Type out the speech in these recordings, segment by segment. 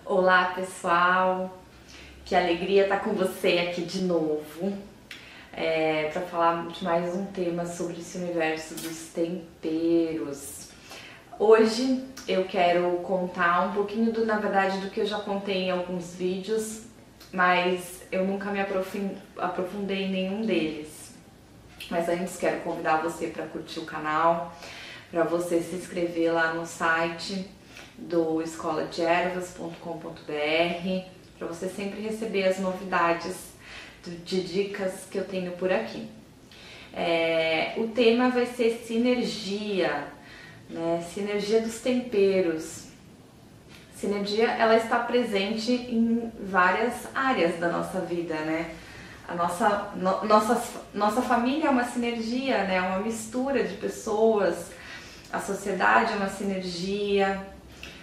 Olá pessoal, que alegria estar com você aqui de novo para falar de mais um tema sobre esse universo dos temperos. Hoje eu quero contar um pouquinho na verdade do que eu já contei em alguns vídeos, mas eu nunca me aprofundei em nenhum deles. Mas antes quero convidar você para curtir o canal, para você se inscrever lá no site do escoladeervas.com.br, para você sempre receber as novidades de dicas que eu tenho por aqui. O tema vai ser sinergia, né? Sinergia dos temperos. Sinergia, ela está presente em várias áreas da nossa vida, né? A nossa família é uma sinergia, né? Uma mistura de pessoas. A sociedade é uma sinergia.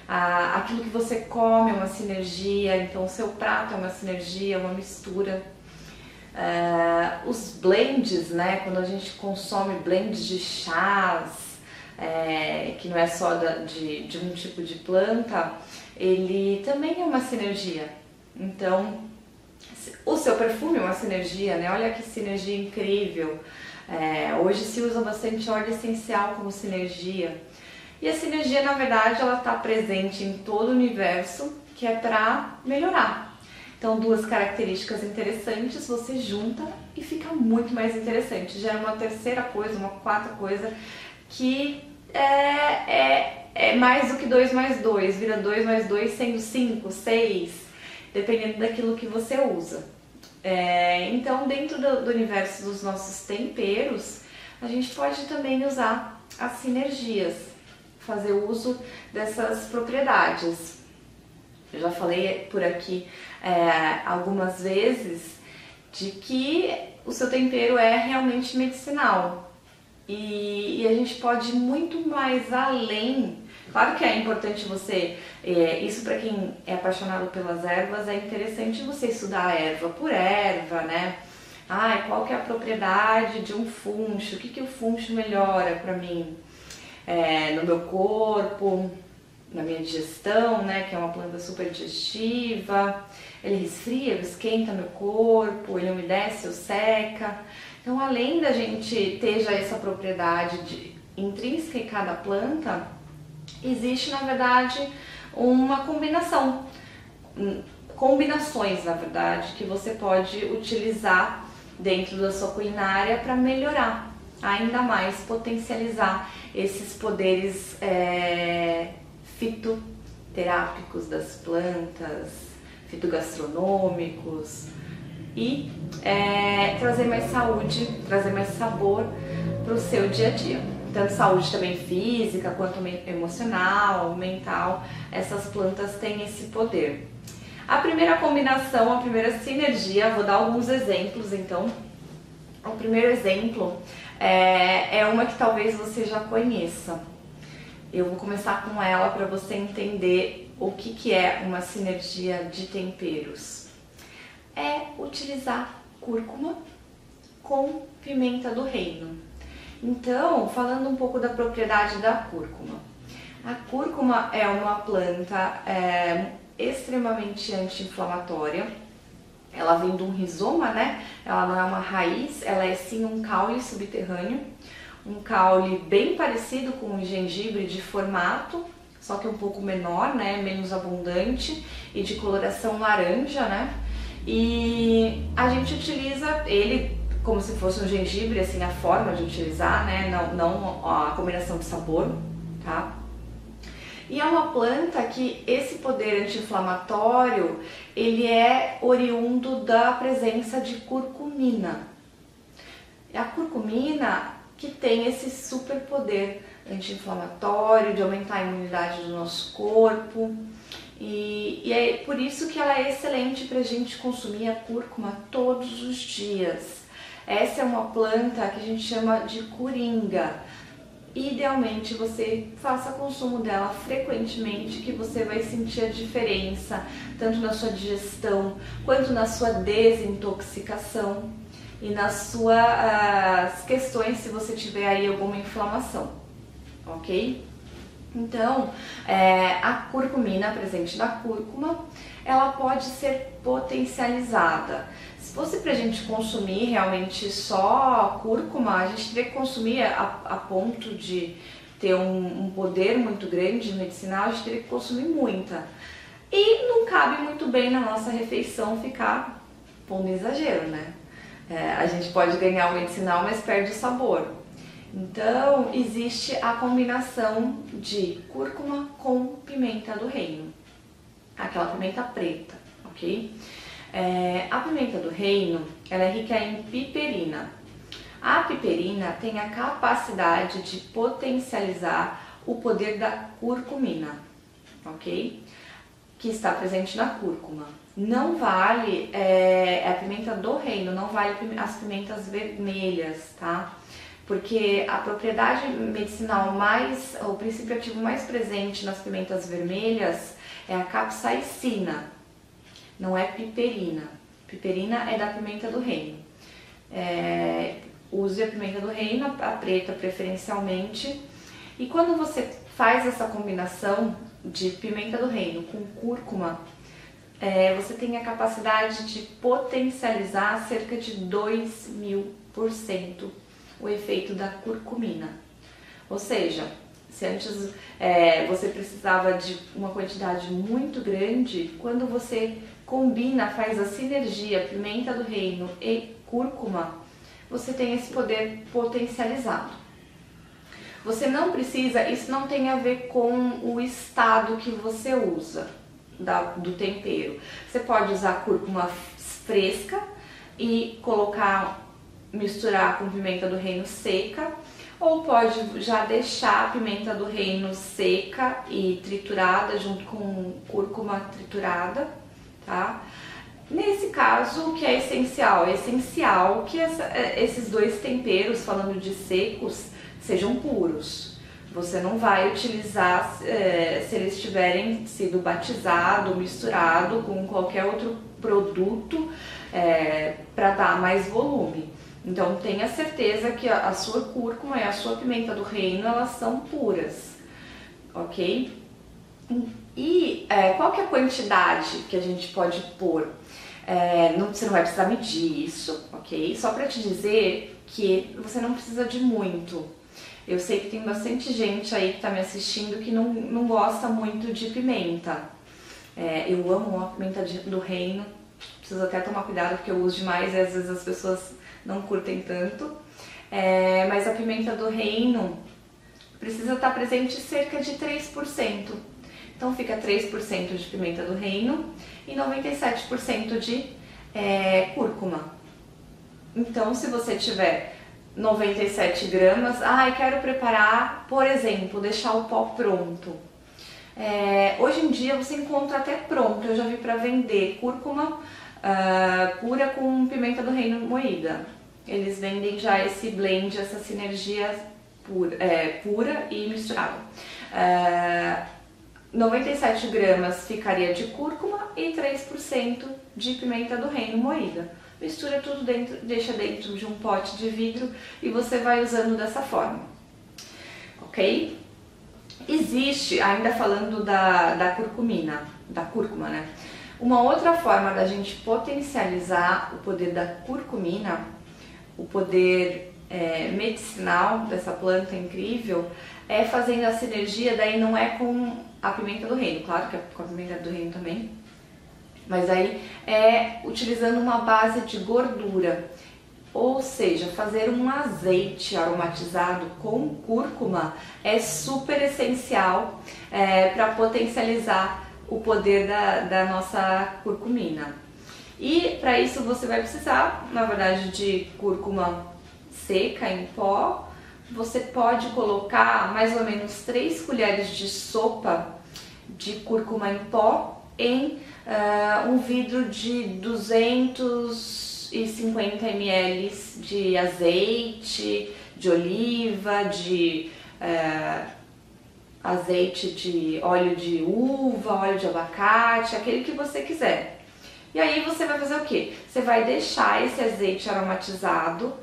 Aquilo que você come é uma sinergia, então o seu prato é uma sinergia, uma mistura. Os blends, né? Quando a gente consome blends de chás, que não é só de um tipo de planta, ele também é uma sinergia. Então, o seu perfume é uma sinergia, né? Olha que sinergia incrível. Hoje se usa bastante óleo essencial como sinergia. E a sinergia, na verdade, ela está presente em todo o universo, que é para melhorar. Então, duas características interessantes, você junta e fica muito mais interessante. Gera uma terceira coisa, uma quarta coisa, que é mais do que 2 mais 2. Vira 2 mais 2 sendo 5, 6, dependendo daquilo que você usa. Então, dentro do universo dos nossos temperos, a gente pode também usar as sinergias. Fazer uso dessas propriedades. Eu já falei por aqui algumas vezes de que o seu tempero é realmente medicinal e a gente pode ir muito mais além. Claro que é importante você, isso para quem é apaixonado pelas ervas, é interessante você estudar a erva por erva, né? Qual que é a propriedade de um funcho, o que o funcho melhora para mim? No meu corpo, na minha digestão, né, que é uma planta super digestiva, ele resfria, ele esquenta meu corpo, ele umedece ou seca. Então, além da gente ter já essa propriedade intrínseca em cada planta, existe, na verdade, uma combinações, na verdade, que você pode utilizar dentro da sua culinária para melhorar, ainda mais potencializar esses poderes fitoterápicos das plantas, fitogastronômicos e trazer mais saúde, trazer mais sabor para o seu dia a dia. Tanto saúde também física quanto emocional, mental, essas plantas têm esse poder. A primeira combinação, a primeira sinergia, vou dar alguns exemplos então. O primeiro exemplo é uma que talvez você já conheça. Eu vou começar com ela para você entender o que é uma sinergia de temperos. É utilizar cúrcuma com pimenta do reino. Então, falando um pouco da propriedade da cúrcuma. A cúrcuma é uma planta extremamente anti-inflamatória. Ela vem de um rizoma, né? Ela não é uma raiz, ela é sim um caule subterrâneo. Um caule bem parecido com o gengibre de formato, só que um pouco menor, né? Menos abundante e de coloração laranja, né? E a gente utiliza ele como se fosse um gengibre, assim, a forma de utilizar, né? Não a combinação de sabor, tá? E é uma planta que esse poder anti-inflamatório, ele é oriundo da presença de curcumina. É a curcumina que tem esse super poder anti-inflamatório, de aumentar a imunidade do nosso corpo. E é por isso que ela é excelente para a gente consumir a cúrcuma todos os dias. Essa é uma planta que a gente chama de coringa. Idealmente você faça consumo dela frequentemente, que você vai sentir a diferença tanto na sua digestão quanto na sua desintoxicação e nas suas questões se você tiver aí alguma inflamação, ok? Então, a curcumina presente na cúrcuma, ela pode ser potencializada. Se fosse para a gente consumir realmente só cúrcuma, a gente teria que consumir a ponto de ter um poder muito grande medicinal, a gente teria que consumir muita. E não cabe muito bem na nossa refeição ficar pondo exagero, né? A gente pode ganhar o medicinal, mas perde o sabor. Então, existe a combinação de cúrcuma com pimenta do reino, aquela pimenta preta, ok? A pimenta do reino, ela é rica em piperina. A piperina tem a capacidade de potencializar o poder da curcumina, ok? Que está presente na cúrcuma. Não vale a pimenta do reino, não vale as pimentas vermelhas, tá? Porque a propriedade medicinal o princípio ativo mais presente nas pimentas vermelhas é a capsaicina, não é piperina. Piperina é da pimenta do reino. Use a pimenta do reino, a preta preferencialmente. E quando você faz essa combinação de pimenta do reino com cúrcuma, você tem a capacidade de potencializar cerca de 2000% o efeito da curcumina. Ou seja, se antes você precisava de uma quantidade muito grande, quando você combina, faz a sinergia pimenta do reino e cúrcuma, você tem esse poder potencializado. Você não precisa, isso não tem a ver com o estado que você usa do tempero. Você pode usar cúrcuma fresca e misturar com pimenta do reino seca, ou pode já deixar a pimenta do reino seca e triturada junto com cúrcuma triturada, tá? Nesse caso, o que é essencial? É essencial que esses dois temperos, falando de secos, sejam puros. Você não vai utilizar se eles tiverem sido batizado, misturado com qualquer outro produto para dar mais volume. Então tenha certeza que a sua cúrcuma e a sua pimenta do reino, elas são puras, ok? E qual que é a quantidade que a gente pode pôr? Você não vai precisar medir isso, ok? Só para te dizer que você não precisa de muito. Eu sei que tem bastante gente aí que está me assistindo que não gosta muito de pimenta. Eu amo a pimenta do reino, preciso até tomar cuidado porque eu uso demais e às vezes as pessoas não curtem tanto. Mas a pimenta do reino precisa estar presente cerca de 3%. Então fica 3% de pimenta do reino e 97% de cúrcuma. Então se você tiver 97 gramas, quero preparar, por exemplo, deixar o pó pronto. Hoje em dia você encontra até pronto, eu já vi para vender cúrcuma pura com pimenta do reino moída. Eles vendem já esse blend, essa sinergia pura e misturada. 97 gramas ficaria de cúrcuma e 3% de pimenta do reino moída. Mistura tudo dentro, deixa dentro de um pote de vidro e você vai usando dessa forma, ok? Existe, ainda falando da cúrcuma, né? Uma outra forma da gente potencializar o poder da curcumina, o poder medicinal dessa planta incrível, é fazendo a sinergia, daí não é com a pimenta do reino, claro que é com a pimenta do reino também, mas aí é utilizando uma base de gordura, ou seja, fazer um azeite aromatizado com cúrcuma é super essencial para potencializar o poder da nossa curcumina. E para isso você vai precisar, na verdade, de cúrcuma seca em pó. Você pode colocar mais ou menos 3 colheres de sopa de cúrcuma em pó em um vidro de 250 ml de azeite de oliva, de azeite de óleo de uva, óleo de abacate, aquele que você quiser. E aí você vai fazer o quê? Você vai deixar esse azeite aromatizado,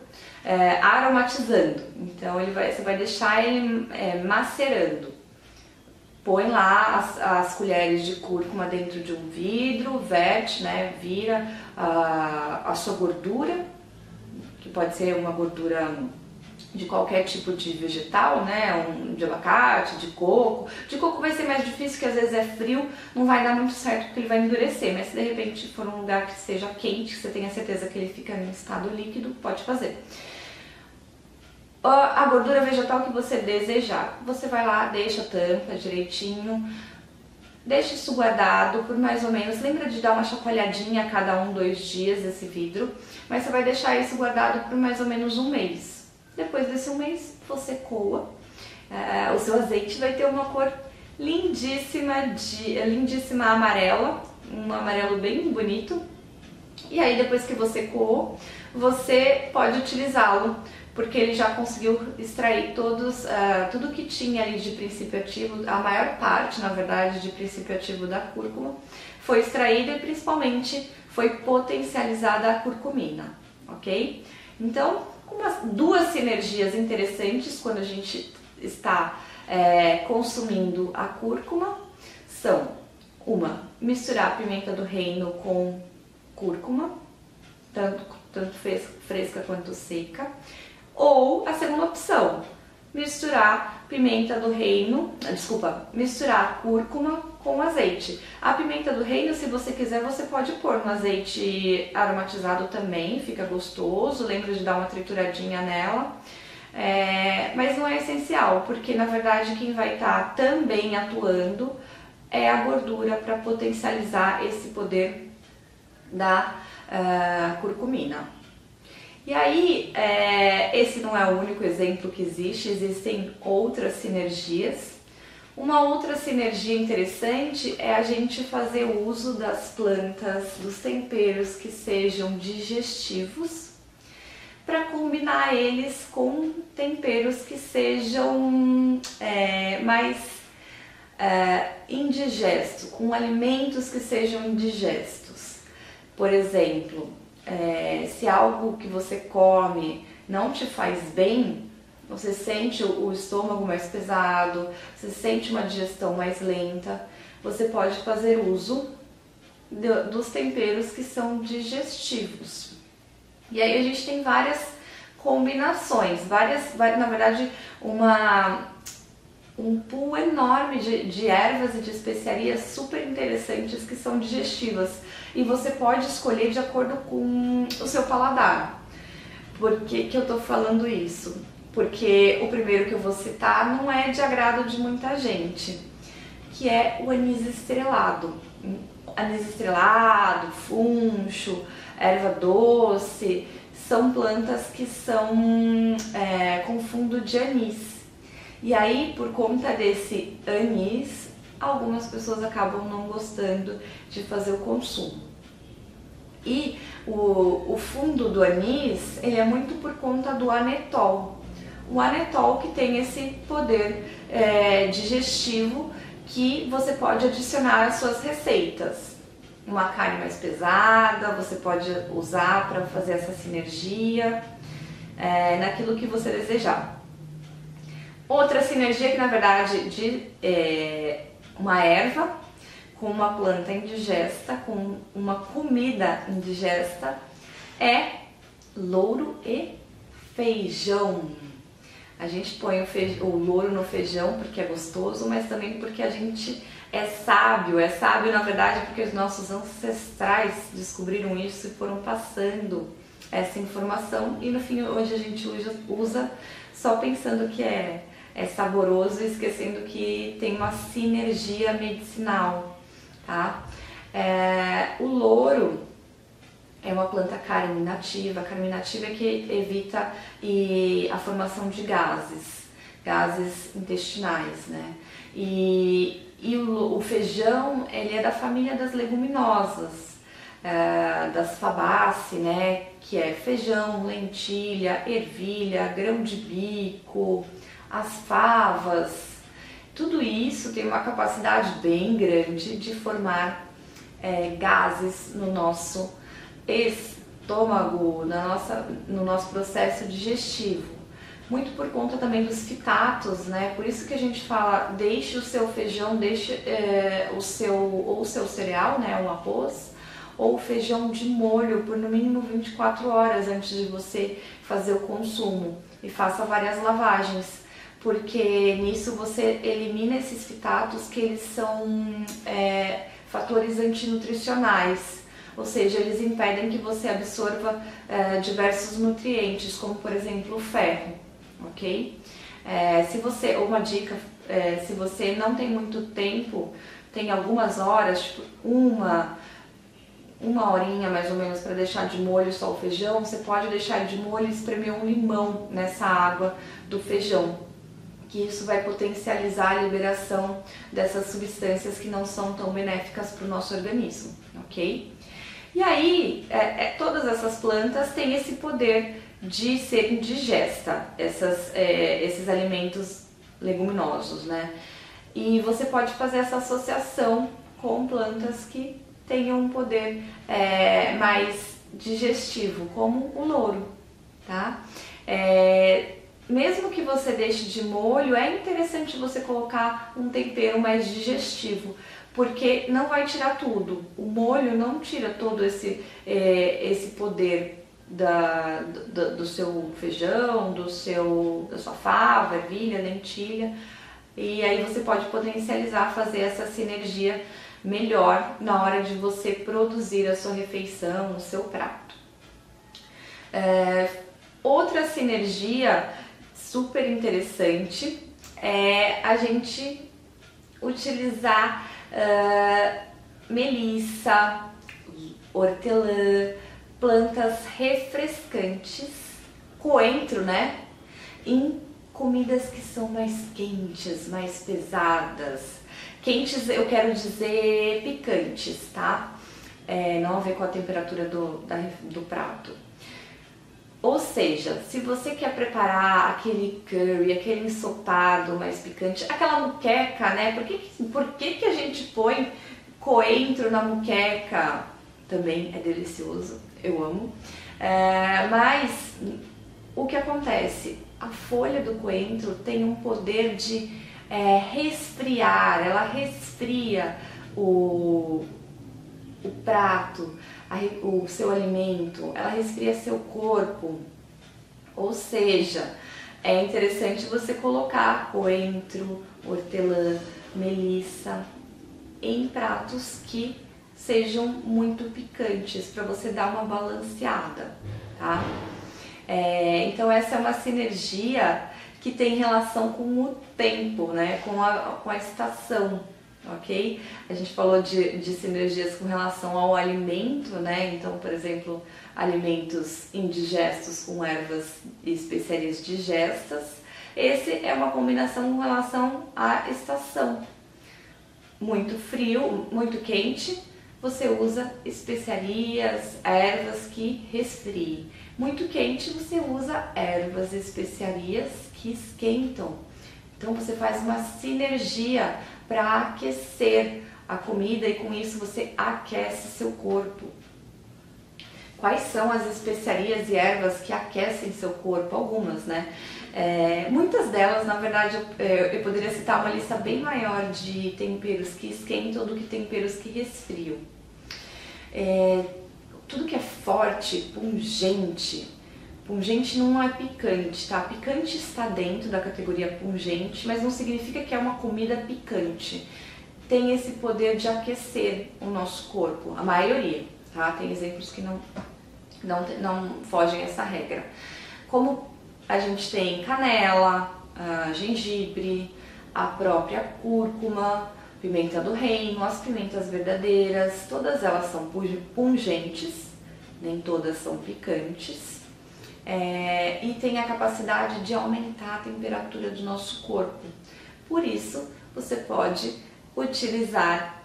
aromatizando. Então você vai deixar ele macerando. põe lá as colheres de cúrcuma dentro de um vidro, verte, né, vira a sua gordura, que pode ser uma gordura de qualquer tipo de vegetal, né, de abacate, de coco. De coco vai ser mais difícil, porque às vezes é frio, não vai dar muito certo porque ele vai endurecer, mas se de repente for um lugar que seja quente, que você tenha certeza que ele fica em estado líquido, pode fazer. A gordura vegetal que você desejar, você vai lá, deixa a tampa direitinho, deixa isso guardado por mais ou menos, lembra de dar uma chacoalhadinha a cada 2 dias esse vidro, mas você vai deixar isso guardado por mais ou menos um mês. Depois desse um mês, você coa, o seu azeite vai ter uma cor lindíssima amarela, um amarelo bem bonito, e aí depois que você coou, você pode utilizá-lo, porque ele já conseguiu extrair tudo que tinha ali de princípio ativo, a maior parte, na verdade, de princípio ativo da cúrcuma foi extraída e principalmente foi potencializada a curcumina, ok? Então, duas sinergias interessantes quando a gente está consumindo a cúrcuma são misturar a pimenta do reino com cúrcuma, tanto fresca quanto seca. Ou a segunda opção, misturar misturar cúrcuma com azeite. A pimenta do reino, se você quiser, você pode pôr no azeite aromatizado também, fica gostoso, lembra de dar uma trituradinha nela. Mas não é essencial, porque na verdade quem vai estar também atuando é a gordura para potencializar esse poder da curcumina. E aí, esse não é o único exemplo que existe, existem outras sinergias. Uma outra sinergia interessante é a gente fazer uso das plantas, dos temperos que sejam digestivos, para combinar eles com temperos que sejam mais indigestos, com alimentos que sejam indigestos. Por exemplo, se algo que você come não te faz bem, você sente o estômago mais pesado, você sente uma digestão mais lenta, você pode fazer uso dos temperos que são digestivos. E aí a gente tem várias combinações, na verdade um pool enorme de ervas e de especiarias super interessantes que são digestivas. E você pode escolher de acordo com o seu paladar. Por que eu tô falando isso? Porque o primeiro que eu vou citar não é de agrado de muita gente, que é o anis estrelado. Anis estrelado, funcho, erva doce, são plantas que são com fundo de anis. E aí, por conta desse anis, algumas pessoas acabam não gostando de fazer o consumo. E o fundo do anis, ele é muito por conta do anetol. O anetol que tem esse poder digestivo que você pode adicionar às suas receitas. Uma carne mais pesada, você pode usar para fazer essa sinergia naquilo que você desejar. Outra sinergia que na verdade uma erva com uma planta indigesta, com uma comida indigesta, é louro e feijão. A gente põe o louro no feijão porque é gostoso, mas também porque a gente é sábio na verdade porque os nossos ancestrais descobriram isso e foram passando essa informação e no fim hoje a gente usa só pensando que é saboroso e esquecendo que tem uma sinergia medicinal, tá? O louro é uma planta carminativa. A carminativa é que evita a formação de gases intestinais, né? E o feijão, ele é da família das leguminosas, das fabáceas, né? Que é feijão, lentilha, ervilha, grão de bico, as favas. Tudo isso tem uma capacidade bem grande de formar gases no nosso estômago, no nosso processo digestivo. muito por conta também dos fitatos, né? Por isso que a gente fala, deixe o seu feijão, deixe o seu cereal, né, o arroz, ou o feijão de molho por no mínimo 24 horas antes de você fazer o consumo, e faça várias lavagens, porque nisso você elimina esses fitatos, que eles são fatores antinutricionais, ou seja, eles impedem que você absorva diversos nutrientes, como por exemplo o ferro, ok? Uma dica, se você não tem muito tempo, tem algumas horas, tipo uma horinha mais ou menos para deixar de molho só o feijão, você pode deixar de molho e espremer um limão nessa água do feijão, que isso vai potencializar a liberação dessas substâncias que não são tão benéficas para o nosso organismo, ok? E aí, todas essas plantas têm esse poder de ser indigesta, esses alimentos leguminosos, né? E você pode fazer essa associação com plantas que tenham um poder mais digestivo, como o louro, tá? Mesmo que você deixe de molho, é interessante você colocar um tempero mais digestivo, porque não vai tirar tudo. O molho não tira todo esse poder do seu feijão, da sua fava, ervilha, lentilha, e aí você pode potencializar, fazer essa sinergia melhor na hora de você produzir a sua refeição, o seu prato. Outra sinergia super interessante é a gente utilizar melissa, hortelã, plantas refrescantes, coentro, né? Em comidas que são mais quentes, mais pesadas. Quentes eu quero dizer picantes, tá? Não a ver com a temperatura do prato. Ou seja, se você quer preparar aquele curry, aquele ensopado mais picante, aquela moqueca, né? Por que a gente põe coentro na moqueca? Também é delicioso, eu amo. Mas o que acontece? A folha do coentro tem um poder de resfriar, ela resfria o prato, o seu alimento, ela resfria seu corpo. Ou seja, é interessante você colocar coentro, hortelã, melissa em pratos que sejam muito picantes, para você dar uma balanceada, tá? Então essa é uma sinergia que tem relação com o tempo, né? Com a estação, ok? A gente falou de sinergias com relação ao alimento, né? Então, por exemplo, alimentos indigestos com ervas e especiarias digestas. Esse é uma combinação com relação à estação. Muito frio, muito quente, você usa especiarias, ervas que resfriem. Muito quente, você usa ervas e especiarias que esquentam. Então você faz uma sinergia para aquecer a comida e com isso você aquece seu corpo. Quais são as especiarias e ervas que aquecem seu corpo? Algumas, né? Muitas delas, na verdade, eu poderia citar uma lista bem maior de temperos que esquentam do que temperos que resfriam. Tudo que é forte, pungente não é picante, tá? Picante está dentro da categoria pungente, mas não significa que é uma comida picante. Tem esse poder de aquecer o nosso corpo, a maioria, tá? Tem exemplos que não fogem a essa regra. Como a gente tem canela, gengibre, a própria cúrcuma, pimenta do reino, as pimentas verdadeiras, todas elas são pungentes, nem todas são picantes, e tem a capacidade de aumentar a temperatura do nosso corpo. Por isso, você pode utilizar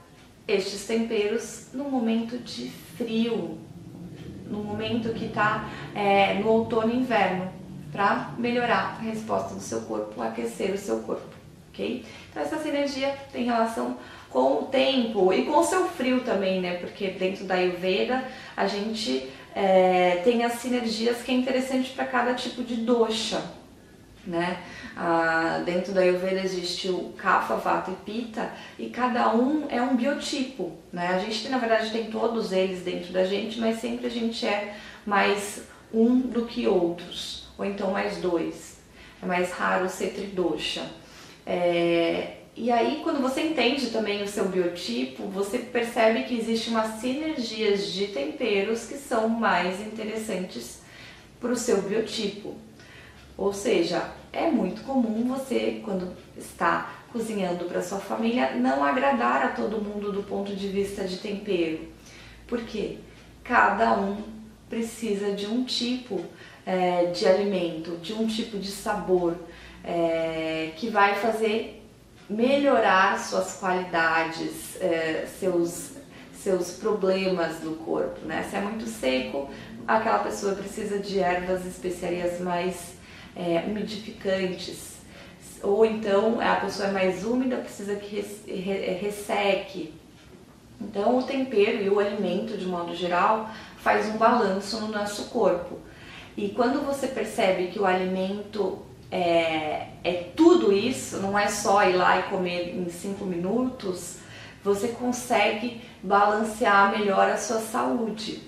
estes temperos no momento de frio, no momento que está no outono e inverno, para melhorar a resposta do seu corpo, aquecer o seu corpo, ok? Então essa sinergia tem relação com o tempo e com o seu frio também, né? Porque dentro da Ayurveda a gente tem as sinergias que é interessante para cada tipo de dosha, né? Dentro da Ayurveda existe o Kapha, Vata e Pitta, e cada um é um biotipo, né? A gente na verdade tem todos eles dentro da gente, mas sempre a gente é mais um do que outros, ou então mais dois. É mais raro ser tridosha. E aí, quando você entende também o seu biotipo, você percebe que existe umas sinergias de temperos que são mais interessantes para o seu biotipo. Ou seja, é muito comum você, quando está cozinhando para sua família, não agradar a todo mundo do ponto de vista de tempero. Por quê? Cada um precisa de um tipo de alimento, de um tipo de sabor que vai fazer melhorar suas qualidades, seus problemas do corpo, né? Se é muito seco, aquela pessoa precisa de ervas e especiarias mais umidificantes, ou então a pessoa é mais úmida, precisa que resseque. Então o tempero e o alimento, de modo geral, faz um balanço no nosso corpo. E quando você percebe que o alimento é tudo isso, não é só ir lá e comer em 5 minutos, você consegue balancear melhor a sua saúde.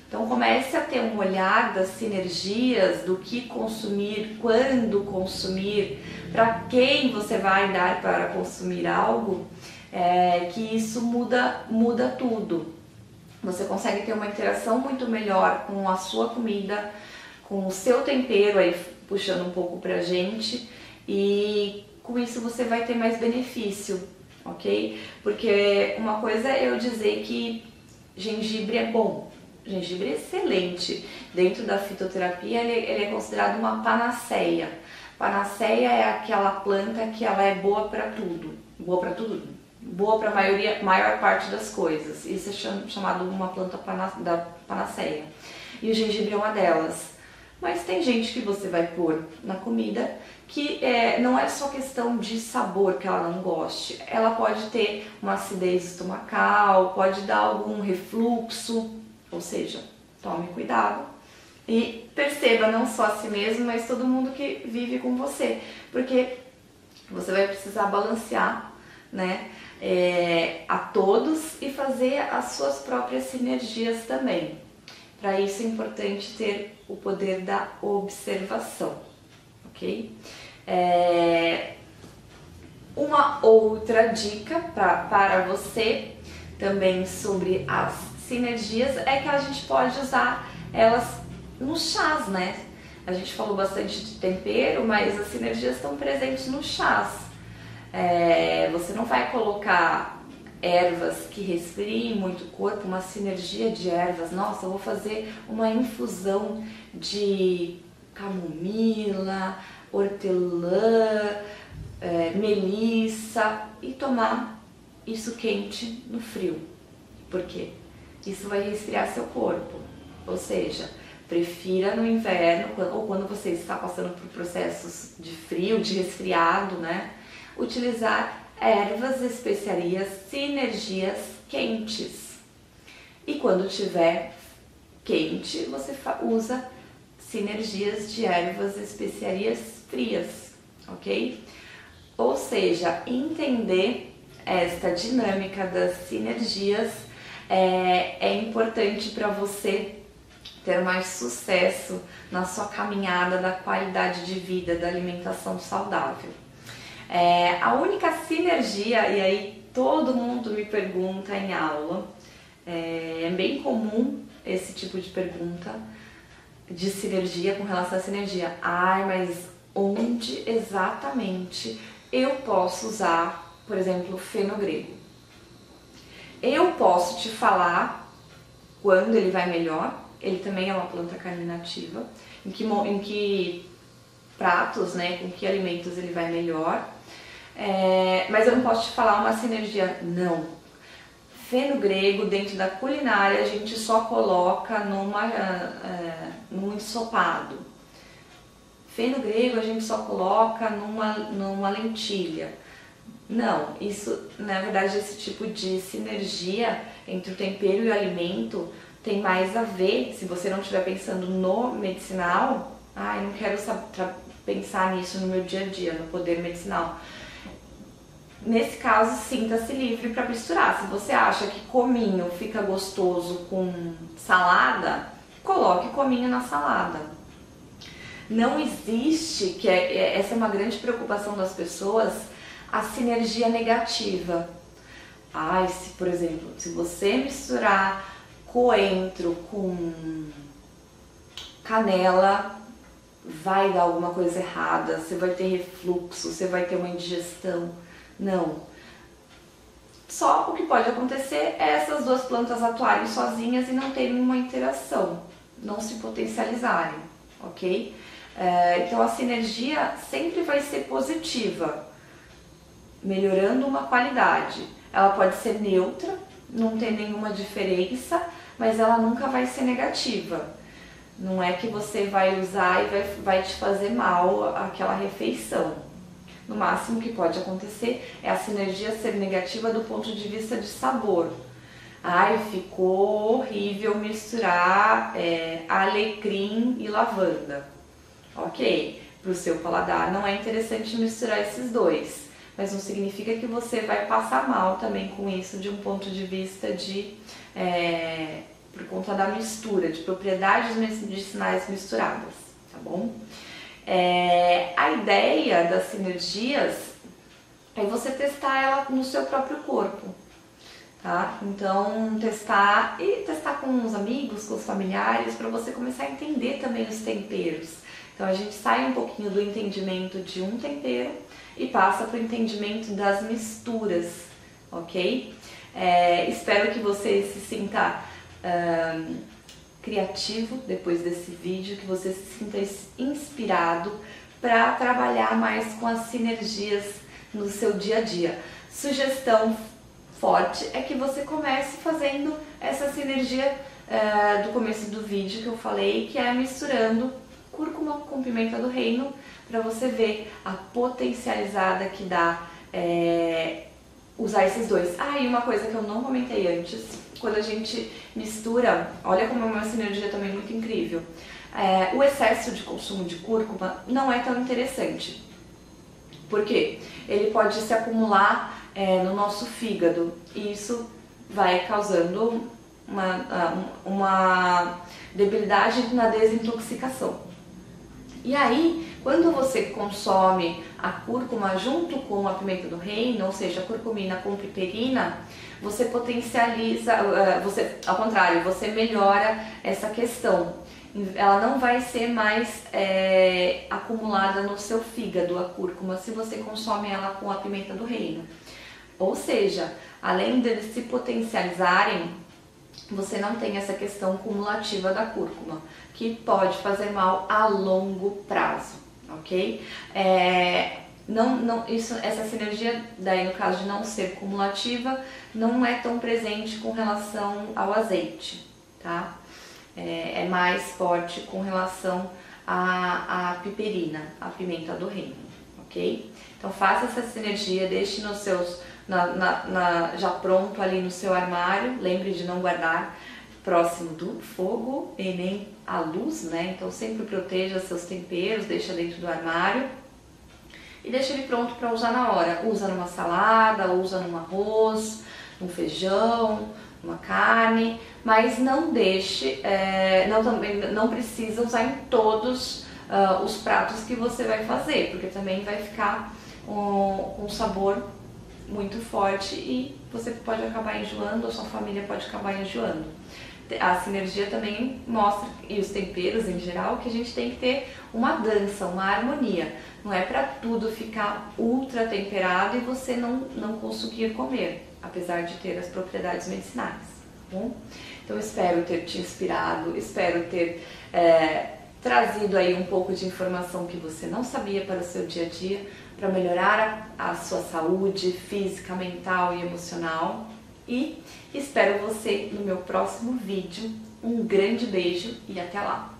Então comece a ter um olhar das sinergias, do que consumir, quando consumir, para quem você vai dar para consumir algo, que isso muda tudo. Você consegue ter uma interação muito melhor com a sua comida, com o seu tempero, aí puxando um pouco pra gente, e com isso você vai ter mais benefício, ok? Porque uma coisa é eu dizer que gengibre é bom, gengibre é excelente. Dentro da fitoterapia ele é considerado uma panaceia. Panaceia é aquela planta que ela é boa para tudo, boa para a maior parte das coisas. Isso é chamado uma planta da panaceia. E o gengibre é uma delas. Mas tem gente que você vai pôr na comida que não é só questão de sabor que ela não goste. Ela pode ter uma acidez estomacal, pode dar algum refluxo, ou seja, tome cuidado e perceba não só a si mesmo, mas todo mundo que vive com você, porque você vai precisar balancear, né, a todos e fazer as suas próprias sinergias também. Para isso é importante ter o poder da observação, ok? Uma outra dica para você também sobre as sinergias é que a gente pode usar elas nos chás, né? A gente falou bastante de tempero, mas as sinergias estão presentes nos chás. Você não vai colocar ervas que resfriem muito o corpo, uma sinergia de ervas. Nossa, eu vou fazer uma infusão de camomila, hortelã, melissa e tomar isso quente no frio. Por quê? Isso vai resfriar seu corpo. Ou seja, prefira no inverno ou quando você está passando por processos de frio, de resfriado, né? Utilizar ervas, especiarias, sinergias quentes. E quando tiver quente, você usa sinergias de ervas, especiarias frias, ok? Ou seja, entender esta dinâmica das sinergias é importante para você ter mais sucesso na sua caminhada da qualidade de vida, da alimentação saudável. A única sinergia, e aí todo mundo me pergunta em aula, é bem comum esse tipo de pergunta de sinergia com relação à sinergia. Ai, mas onde exatamente eu posso usar, por exemplo, fenogrego? Eu posso te falar quando ele vai melhor, ele também é uma planta carminativa, em que pratos, né, com que alimentos ele vai melhor. Mas eu não posso te falar uma sinergia, não. Fenogrego, dentro da culinária, a gente só coloca num ensopado. Fenogrego a gente só coloca numa lentilha. Não, isso, na verdade, esse tipo de sinergia entre o tempero e o alimento tem mais a ver, se você não estiver pensando no medicinal, eu não quero pensar nisso no meu dia a dia, no poder medicinal. Nesse caso, sinta-se livre para misturar. Se você acha que cominho fica gostoso com salada, coloque cominho na salada. Não existe, essa é uma grande preocupação das pessoas, a sinergia negativa. Ai, por exemplo, se você misturar coentro com canela, vai dar alguma coisa errada, você vai ter refluxo, você vai ter uma indigestão. Não. Só o que pode acontecer é essas duas plantas atuarem sozinhas e não terem uma interação, não se potencializarem, ok? Então a sinergia sempre vai ser positiva, melhorando uma qualidade. Ela pode ser neutra, não ter nenhuma diferença, mas ela nunca vai ser negativa. Não é que você vai usar e vai te fazer mal aquela refeição. No máximo que pode acontecer é a sinergia ser negativa do ponto de vista de sabor. Ai, ficou horrível misturar alecrim e lavanda. Ok, para o seu paladar não é interessante misturar esses dois, mas não significa que você vai passar mal também com isso de um ponto de vista de por conta da mistura, de propriedades medicinais misturadas, tá bom? A ideia das sinergias é você testar ela no seu próprio corpo, tá? Então testar com os amigos, com os familiares, para você começar a entender também os temperos. Então a gente sai um pouquinho do entendimento de um tempero e passa para o entendimento das misturas, ok? Espero que você se sinta criativo depois desse vídeo, que você se sinta inspirado para trabalhar mais com as sinergias no seu dia a dia. Sugestão forte é que você comece fazendo essa sinergia do começo do vídeo que eu falei, que é misturando cúrcuma com pimenta do reino, para você ver a potencializada que dá usar esses dois. E uma coisa que eu não comentei antes, quando a gente mistura, olha como é uma sinergia também muito incrível, o excesso de consumo de cúrcuma não é tão interessante. Por quê? Ele pode se acumular no nosso fígado e isso vai causando uma debilidade na desintoxicação. E aí, quando você consome a cúrcuma junto com a pimenta do reino, ou seja, a curcumina com piperina, você potencializa, ao contrário, você melhora essa questão. Ela não vai ser mais acumulada no seu fígado, a cúrcuma, se você consome ela com a pimenta do reino. Ou seja, além deles se potencializarem, você não tem essa questão cumulativa da cúrcuma, que pode fazer mal a longo prazo, ok? Essa sinergia, daí no caso de não ser cumulativa, não é tão presente com relação ao azeite, tá? É mais forte com relação à piperina, a pimenta do reino, ok? Então faça essa sinergia, deixe nos seus já pronto ali no seu armário. Lembre de não guardar próximo do fogo e nem à luz, né? Então sempre proteja seus temperos, deixa dentro do armário e deixa ele pronto para usar na hora. Usa numa salada, usa num arroz, num feijão, numa carne, mas não deixe, não precisa usar em todos os pratos que você vai fazer, porque também vai ficar um sabor muito forte e você pode acabar enjoando, ou sua família pode acabar enjoando. A sinergia também mostra, e os temperos em geral, que a gente tem que ter uma dança, uma harmonia. Não é para tudo ficar ultra temperado e você não conseguir comer, apesar de ter as propriedades medicinais, tá bom? Então espero ter te inspirado, espero ter trazido aí um pouco de informação que você não sabia para o seu dia a dia, para melhorar a sua saúde física, mental e emocional. E espero você no meu próximo vídeo. Um grande beijo e até lá!